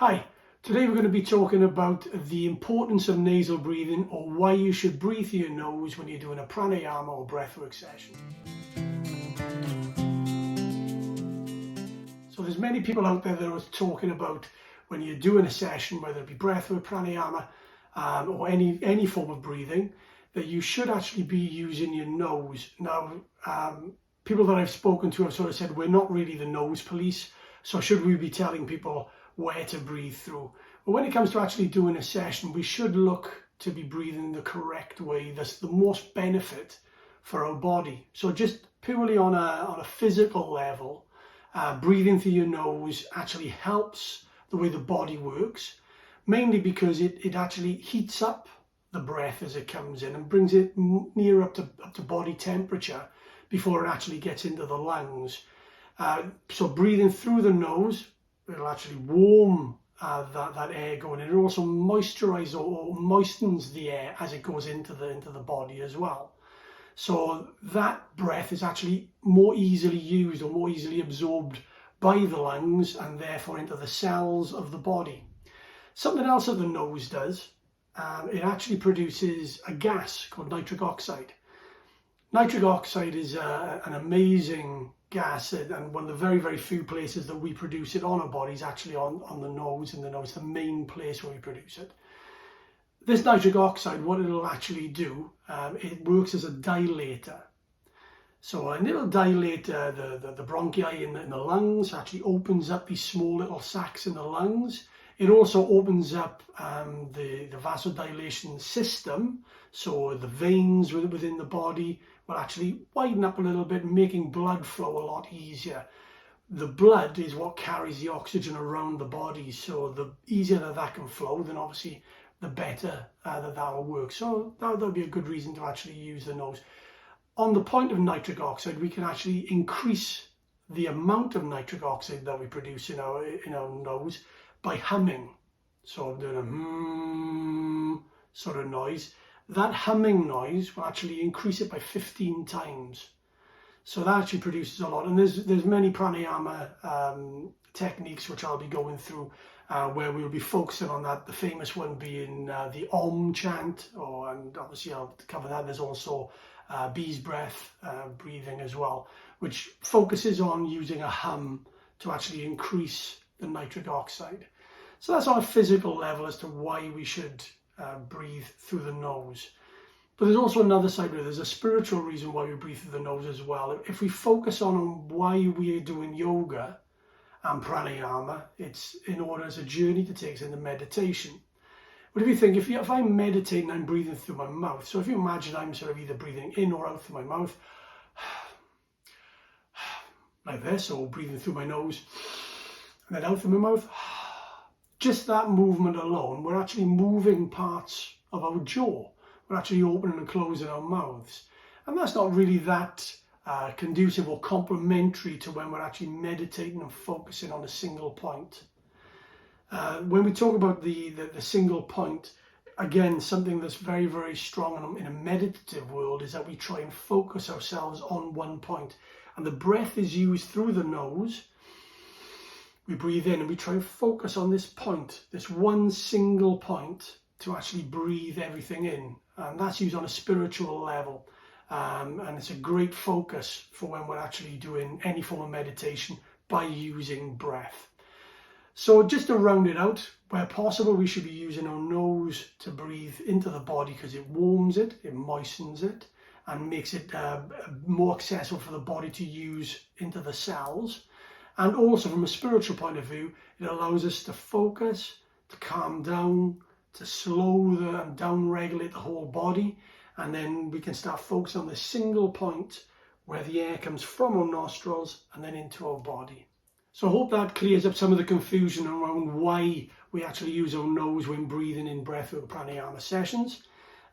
Hi, today we're going to be talking about the importance of nasal breathing, or why you should breathe through your nose when you're doing a pranayama or breathwork session. So there's many people out there that are talking about when you're doing a session, whether it be breathwork, pranayama, or any form of breathing, that you should actually be using your nose. Now, people that I've spoken to have sort of said, we're not really the nose police, so should we be telling people where to breathe through? But when it comes to actually doing a session, we should look to be breathing the correct way. That's the most benefit for our body. So just purely on a physical level, breathing through your nose actually helps the way the body works, mainly because it actually heats up the breath as it comes in and brings it near up to body temperature before it actually gets into the lungs. So breathing through the nose, it'll actually warm that air going in. It also moisturizes or moistens the air as it goes into the body as well. So that breath is actually more easily used or more easily absorbed by the lungs and therefore into the cells of the body. Something else that the nose does, it actually produces a gas called nitric oxide. Nitric oxide is an amazing gas, and one of the very, very few places that we produce it on our body is actually on the nose, and the nose is the main place where we produce it. This nitric oxide, what it'll actually do, it works as a dilator. So, and it'll dilate the bronchi in the lungs, actually opens up these small little sacs in the lungs. It also opens up the vasodilation system, so the veins within the body will actually widen up a little bit, making blood flow a lot easier. The blood is what carries the oxygen around the body, so the easier that can flow, then obviously the better that will work. So that would be a good reason to actually use the nose. On the point of nitric oxide, we can actually increase the amount of nitric oxide that we produce in our nose by humming. So I'm doing a sort of noise. That humming noise will actually increase it by 15 times. So that actually produces a lot. And there's many pranayama techniques which I'll be going through where we'll be focusing on that. The famous one being the Om chant, and obviously I'll cover that. There's also bee's breath breathing as well, which focuses on using a hum to actually increase the nitric oxide. So that's on a physical level as to why we should breathe through the nose. But there's also another side where there's a spiritual reason why we breathe through the nose as well. If we focus on why we're doing yoga and pranayama, it's in order as a journey to take us into meditation. But if you think, if I'm meditating, I'm breathing through my mouth. So if you imagine I'm sort of either breathing in or out through my mouth, like this, or breathing through my nose and then out through my mouth, just that movement alone, we're actually moving parts of our jaw. We're actually opening and closing our mouths. And that's not really that conducive or complementary to when we're actually meditating and focusing on a single point. When we talk about the single point, again, something that's very, very strong in a meditative world is that we try and focus ourselves on one point. And the breath is used through the nose. We breathe in and we try and focus on this point, this one single point, to actually breathe everything in. And that's used on a spiritual level. And it's a great focus for when we're actually doing any form of meditation by using breath. So just to round it out, where possible, we should be using our nose to breathe into the body because it warms it, it moistens it, and makes it more accessible for the body to use into the cells. And also from a spiritual point of view, it allows us to focus, to calm down, to slow and down-regulate the whole body. And then we can start focusing on the single point where the air comes from our nostrils and then into our body. So I hope that clears up some of the confusion around why we actually use our nose when breathing in breathwork pranayama sessions.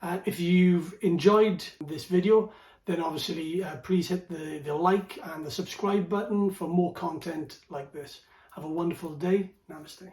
If you've enjoyed this video, then obviously please hit the like and the subscribe button for more content like this. Have a wonderful day. Namaste.